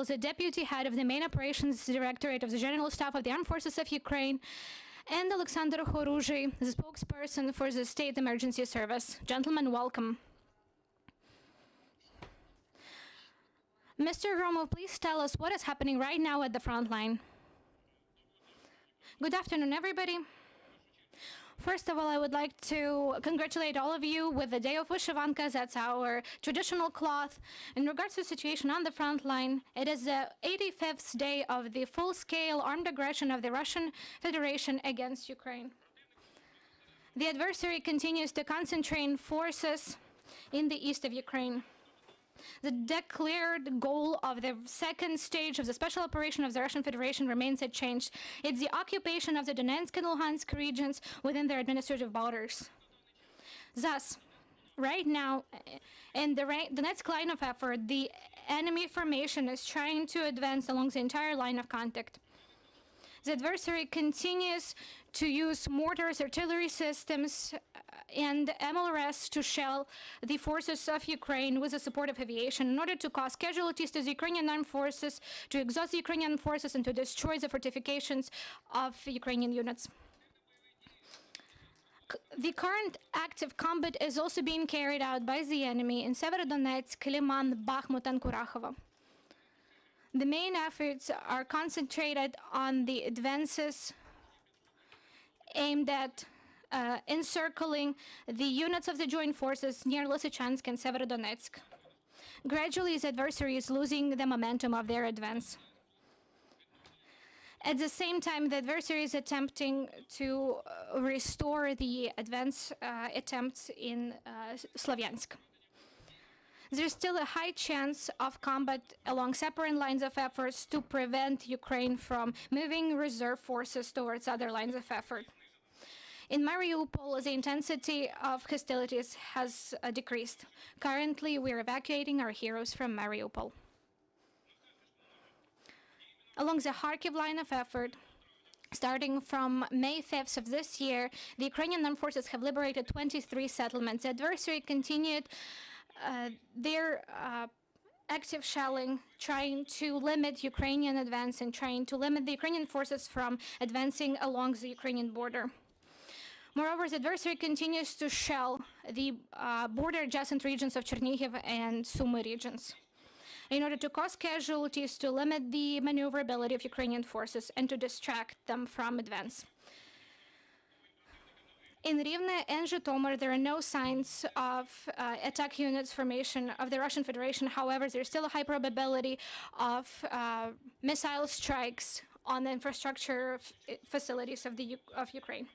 well as the deputy head of the main operations Directorate of the General Staff of the Armed Forces of Ukraine, and Oleksandr Khorunzhyy, the spokesperson for the State Emergency Service. Gentlemen, welcome. Mr. Hromov, please tell us what is happening right now at the front line. Good afternoon, everybody. First of all, I would like to congratulate all of you with the Day of Vyshyvankas. That's our traditional cloth. In regards to the situation on the front line, it is the 85th day of the full-scale armed aggression of the Russian Federation against Ukraine. The adversary continues to concentrate forces in the east of Ukraine. The declared goal of the second stage of the special operation of the Russian Federation remains unchanged. It's the occupation of the Donetsk and Luhansk regions within their administrative borders. Thus, right now, in the Donetsk line of effort, the enemy formation is trying to advance along the entire line of contact. The adversary continues to use mortars, artillery systems, and MLRS to shell the forces of Ukraine with the support of aviation in order to cause casualties to the Ukrainian armed forces, to exhaust the Ukrainian forces, and to destroy the fortifications of Ukrainian units. The current active combat is also being carried out by the enemy in Severodonetsk, Liman, Bakhmut, and Kurachovo. The main efforts are concentrated on the advances aimed at encircling the units of the joint forces near Lysychansk and Severodonetsk. Gradually, the adversary is losing the momentum of their advance. At the same time, the adversary is attempting to restore the advance attempts in Slavyansk. There's still a high chance of combat along separate lines of efforts to prevent Ukraine from moving reserve forces towards other lines of effort. In Mariupol, the intensity of hostilities has decreased. Currently, we're evacuating our heroes from Mariupol. Along the Kharkiv line of effort, starting from May 5th of this year, the Ukrainian armed forces have liberated 23 settlements. The adversary continued their active shelling, trying to limit Ukrainian advance and trying to limit the Ukrainian forces from advancing along the Ukrainian border. Moreover, the adversary continues to shell the border-adjacent regions of Chernihiv and Sumy regions in order to cause casualties, to limit the maneuverability of Ukrainian forces, and to distract them from advance. In Rivne and Zhytomyr, there are no signs of attack units formation of the Russian Federation. However, there's still a high probability of missile strikes on the infrastructure facilities of Ukraine.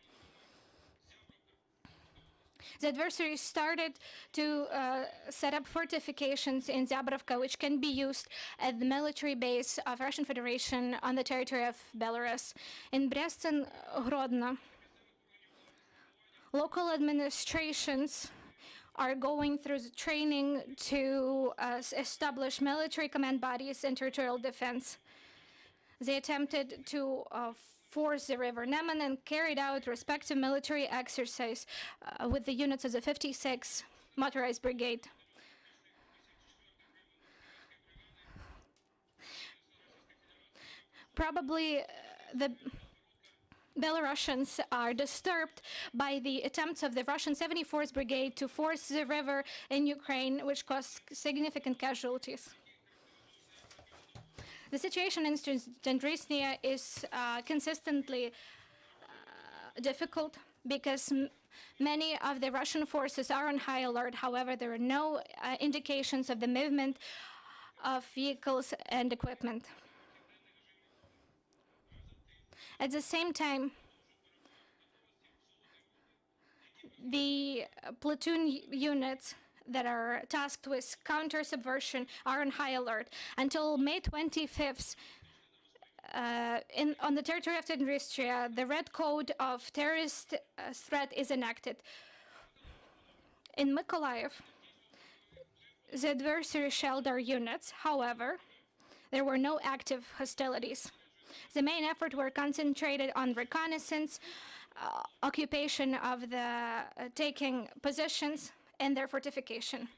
The adversary started to set up fortifications in Zabrovka, which can be used at the military base of Russian Federation on the territory of Belarus. In Brest and Grodno, local administrations are going through the training to establish military command bodies and territorial defense. They attempted to force the River Neman and carried out respective military exercise with the units of the 56th Motorized Brigade. Probably the Belarusians are disturbed by the attempts of the Russian 74th Brigade to force the river in Ukraine, which caused significant casualties. The situation in Transnistria is consistently difficult because many of the Russian forces are on high alert. However, there are no indications of the movement of vehicles and equipment. At the same time, the platoon units that are tasked with counter-subversion are on high alert. Until May 25th, on the territory of Transnistria, the red code of terrorist threat is enacted. In Mykolaiv, the adversary shelled our units. However, there were no active hostilities. The main effort were concentrated on reconnaissance, occupation of the taking positions, and their fortification.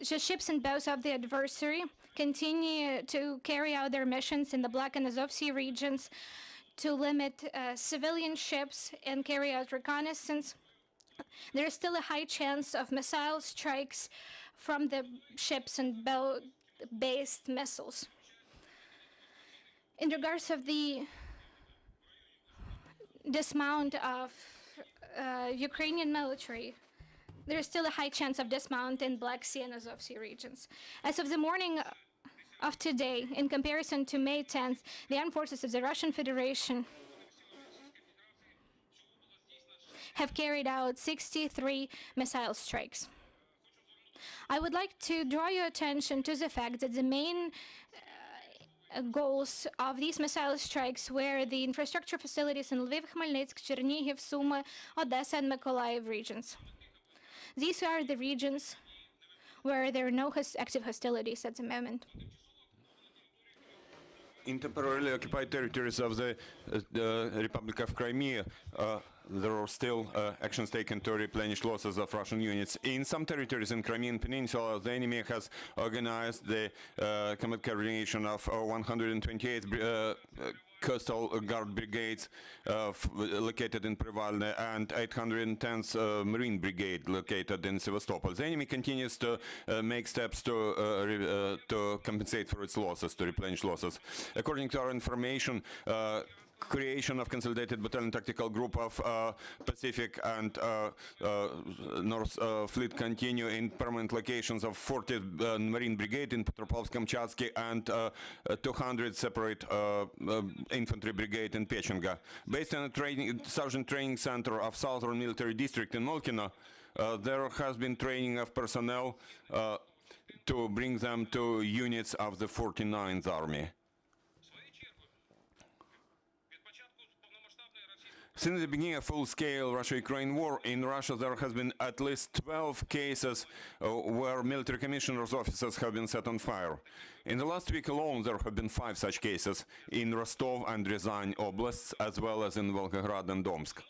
the ships and boats of the adversary continue to carry out their missions in the Black and Azov Sea regions to limit civilian ships and carry out reconnaissance. There is still a high chance of missile strikes from the ships and boat-based missiles. In regards of the dismount of Ukrainian military, there is still a high chance of dismount in Black Sea and Azov Sea regions. As of the morning of today, in comparison to May 10th, the armed forces of the Russian Federation have carried out 63 missile strikes. I would like to draw your attention to the fact that the main goals of these missile strikes were the infrastructure facilities in Lviv, Khmelnytsk, Chernihiv, Sumy, Odessa, and Mykolaiv regions. These are the regions where there are no active hostilities at the moment. In temporarily occupied territories of the Republic of Crimea, there are still actions taken to replenish losses of Russian units. In some territories in Crimean Peninsula, the enemy has organized the combat coordination of 128 Coastal Guard brigades located in Privalny and 810th Marine Brigade located in Sevastopol. The enemy continues to make steps to compensate for its losses, to replenish losses. According to our information, creation of consolidated battalion tactical group of Pacific and North Fleet continue in permanent locations of 40th Marine Brigade in Petropavlovsk-Kamchatsky and 200 separate infantry brigade in Pechenga. Based on a Sergeant Training Center of Southern Military District in Molkino, there has been training of personnel to bring them to units of the 49th Army. Since the beginning of full-scale Russia-Ukraine war, in Russia there has been at least 12 cases where military commissioners' offices have been set on fire. In the last week alone, there have been 5 such cases in Rostov and Ryazan oblasts, as well as in Volgograd and Domsk.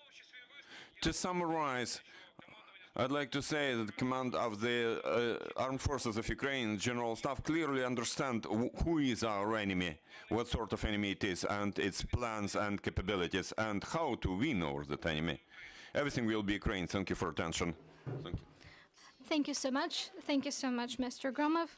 To summarize, I'd like to say that the command of the Armed Forces of Ukraine, General Staff, clearly understand who is our enemy, what sort of enemy it is, and its plans and capabilities, and how to win over that enemy. Everything will be Ukraine. Thank you for attention. Thank you. Thank you so much. Thank you so much, Mr. Hromov.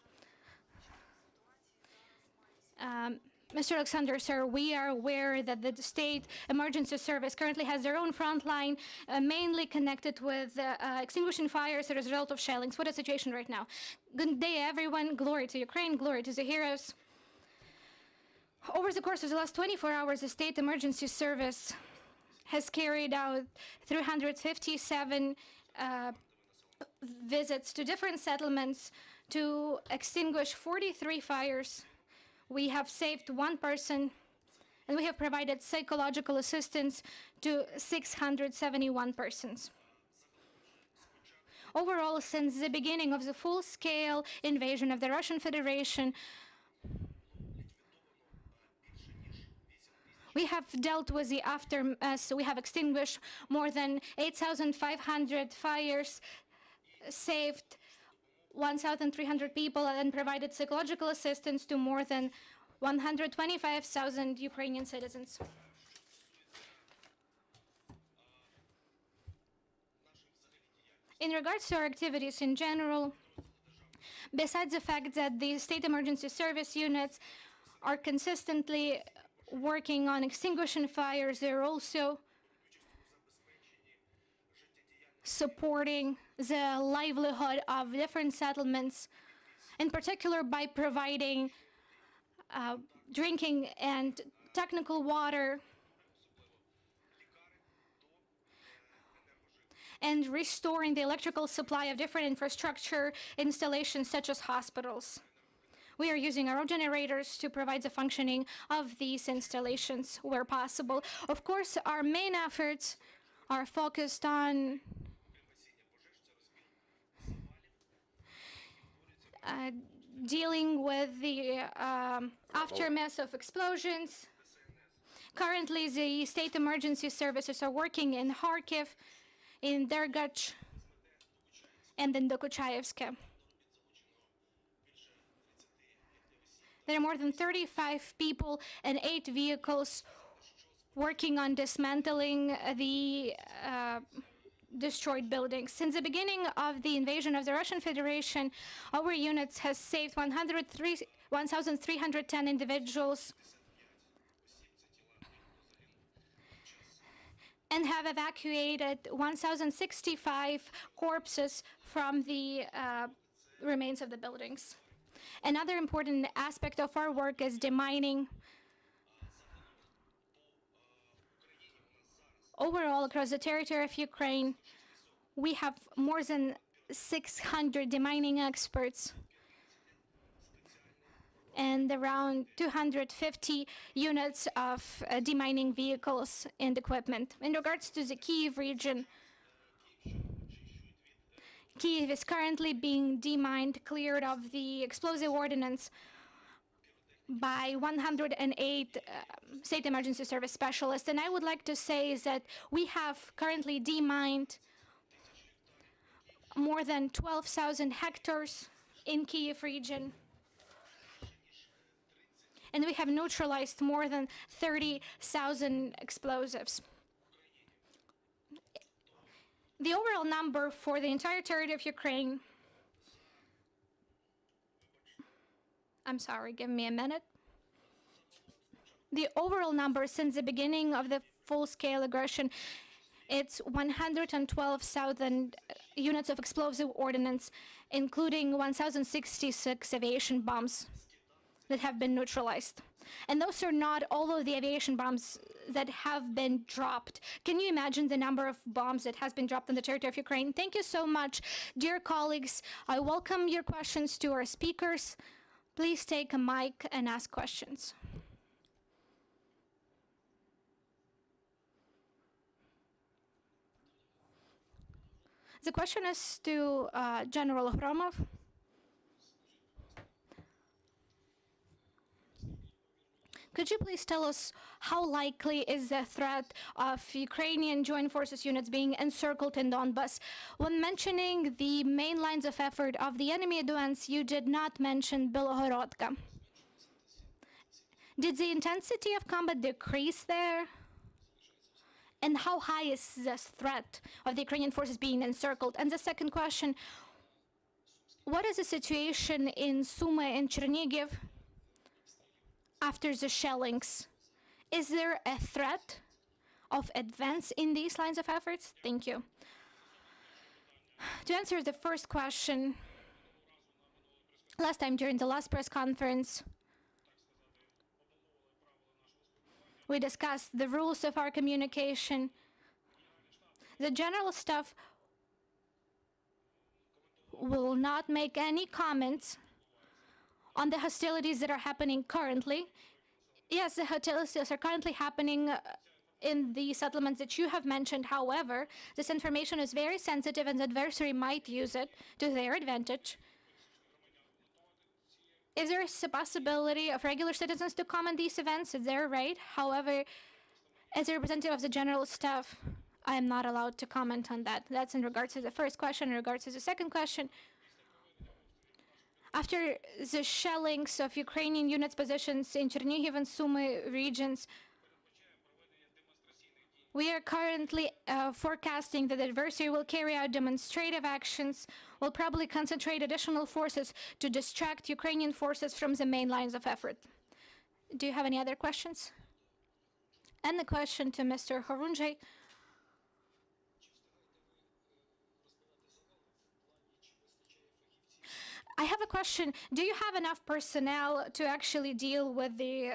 Mr. Oleksandr, sir, we are aware that the State Emergency Service currently has their own front line, mainly connected with extinguishing fires as a result of shellings. What is the situation right now? Good day, everyone. Glory to Ukraine. Glory to the heroes. Over the course of the last 24 hours, the State Emergency Service has carried out 357 visits to different settlements to extinguish 43 fires. We have saved 1 person, and we have provided psychological assistance to 671 persons. Overall, since the beginning of the full-scale invasion of the Russian Federation, we have dealt with the aftermath. We have extinguished more than 8,500 fires, saved 1,300 people, and provided psychological assistance to more than 125,000 Ukrainian citizens. In regards to our activities in general, besides the fact that the State Emergency Service units are consistently working on extinguishing fires, they're also supporting the livelihood of different settlements, in particular by providing drinking and technical water and restoring the electrical supply of different infrastructure installations such as hospitals. We are using our own generators to provide the functioning of these installations where possible. Of course, our main efforts are focused on dealing with the aftermath of explosions. Currently, the state emergency services are working in Kharkiv, in Dergach, and in Dokuchaevsk. There are more than 35 people and 8 vehicles working on dismantling the destroyed buildings. Since the beginning of the invasion of the Russian Federation, our units has saved 1,310 individuals and have evacuated 1,065 corpses from the remains of the buildings. Another important aspect of our work is demining. Overall, across the territory of Ukraine, we have more than 600 demining experts and around 250 units of demining vehicles and equipment. In regards to the Kyiv region, Kyiv is currently being demined, cleared of the explosive ordnance by 108 state emergency service specialists. And I would like to say is that we have currently demined more than 12,000 hectares in Kyiv region. And we have neutralized more than 30,000 explosives. The overall number for the entire territory of Ukraine, I'm sorry, give me a minute. The overall number since the beginning of the full-scale aggression, it's 112,000 units of explosive ordnance, including 1,066 aviation bombs that have been neutralized. And those are not all of the aviation bombs that have been dropped. Can you imagine the number of bombs that has been dropped on the territory of Ukraine? Thank you so much, dear colleagues. I welcome your questions to our speakers. Please take a mic and ask questions. The question is to General Hromov. Could you please tell us how likely is the threat of Ukrainian joint forces units being encircled in Donbas? When mentioning the main lines of effort of the enemy advance, you did not mention Bilohorodka. Did the intensity of combat decrease there? And how high is this threat of the Ukrainian forces being encircled? And the second question, what is the situation in Sumy and Chernihiv after the shellings? Is there a threat of advance in these lines of efforts? Thank you. To answer the first question, last time during the last press conference, we discussed the rules of our communication. The General Staff will not make any comments on the hostilities that are happening currently. Yes, the hostilities are currently happening in the settlements that you have mentioned. However, this information is very sensitive and the adversary might use it to their advantage. If there is a possibility of regular citizens to comment these events, they're right. However, as a representative of the General Staff, I am not allowed to comment on that. That's in regards to the first question. In regards to the second question, after the shellings of Ukrainian units positions in Chernihiv and Sumy regions, we are currently forecasting that the adversary will carry out demonstrative actions, will probably concentrate additional forces to distract Ukrainian forces from the main lines of effort. Do you have any other questions? And the question to Mr. Khorunzhyy. I have a question. Do you have enough personnel to actually deal with the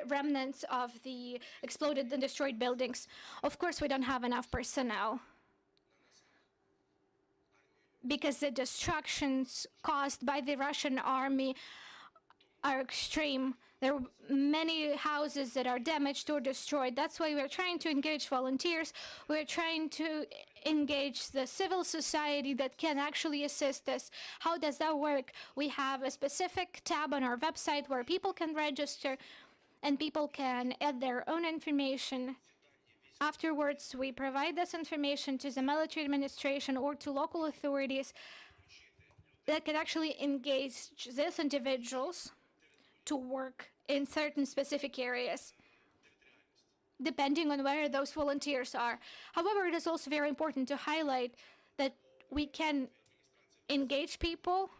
remnants of the exploded and destroyed buildings? Of course, we don't have enough personnel because the destructions caused by the Russian army are extreme. There are many houses that are damaged or destroyed. That's why we're trying to engage volunteers. We're trying to engage the civil society that can actually assist us. How does that work? We have a specific tab on our website where people can register and people can add their own information. Afterwards, we provide this information to the military administration or to local authorities that can actually engage these individuals to work in certain specific areas, depending on where those volunteers are. However, it is also very important to highlight that we can engage people,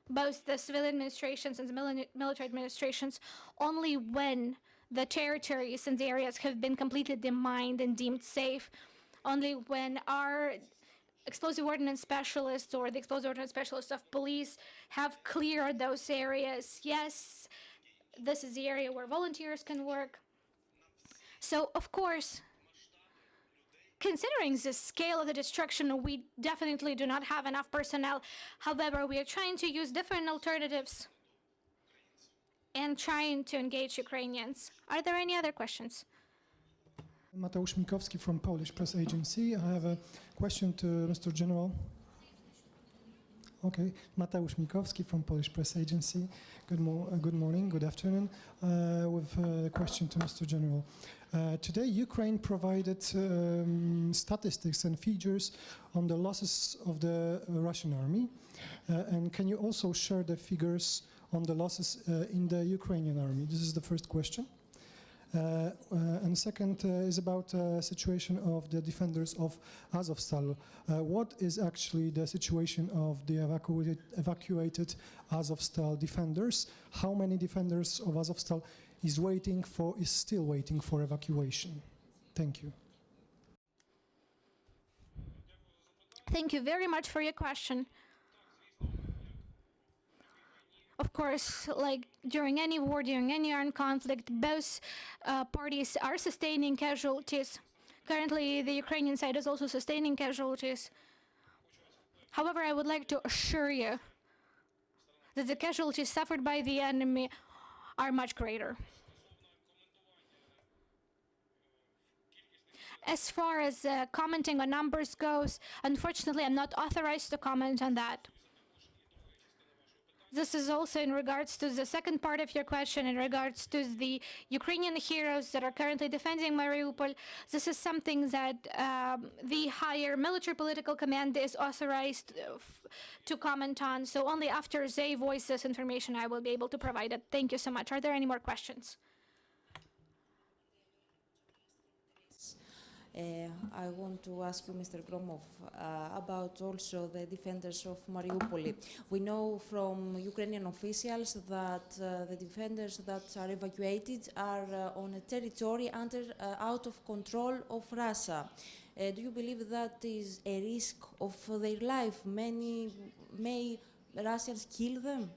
both the civilian administrations and the military administrations, only when the territories and the areas have been completely demined and deemed safe, only when our explosive ordnance specialists or the explosive ordnance specialists of police have cleared those areas. Yes, this is the area where volunteers can work. So, of course, considering the scale of the destruction, we definitely do not have enough personnel. However, we are trying to use different alternatives and trying to engage Ukrainians. Are there any other questions? Mateusz Mikowski from Polish Press Agency. I have a question to Mr. General. Okay, Mateusz Mikowski from Polish Press Agency. Good morning, good afternoon. With a question to Mr. General. Today, Ukraine provided statistics and figures on the losses of the Russian army. And can you also share the figures on the losses in the Ukrainian army? This is the first question. And second is about the situation of the defenders of Azovstal. What is actually the situation of the evacuated Azovstal defenders? How many defenders of Azovstal is still waiting for evacuation? Thank you. Thank you very much for your question. Of course, like during any war, during any armed conflict, both parties are sustaining casualties. Currently, the Ukrainian side is also sustaining casualties. However, I would like to assure you that the casualties suffered by the enemy are much greater. As far as commenting on numbers goes, unfortunately, I'm not authorized to comment on that. This is also in regards to the second part of your question, in regards to the Ukrainian heroes that are currently defending Mariupol. This is something that the higher military political command is authorized to comment on. So only after they voice this information, I will be able to provide it. Thank you so much. Are there any more questions? I want to ask you, Mr. Hromov, about also the defenders of Mariupol. We know from Ukrainian officials that the defenders that are evacuated are on a territory out of control of Russia. Do you believe that is a risk of their life? May Russians kill them?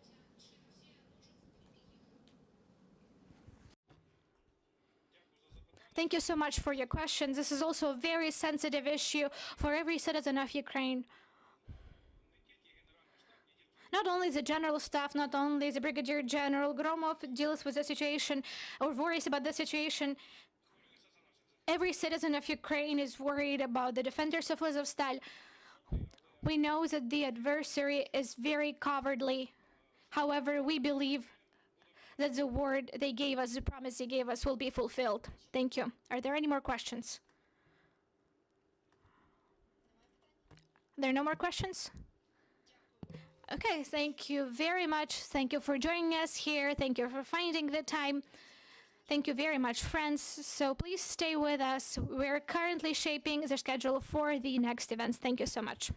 Thank you so much for your question. This is also a very sensitive issue for every citizen of Ukraine. Not only the general staff, not only the Brigadier General Hromov deals with the situation or worries about the situation. Every citizen of Ukraine is worried about the defenders of Azovstal. We know that the adversary is very cowardly. However, we believe that the word they gave us, the promise they gave us, will be fulfilled. Thank you. Are there any more questions? There are no more questions? Okay, thank you very much. Thank you for joining us here. Thank you for finding the time. Thank you very much, friends. So please stay with us. We're currently shaping the schedule for the next events. Thank you so much.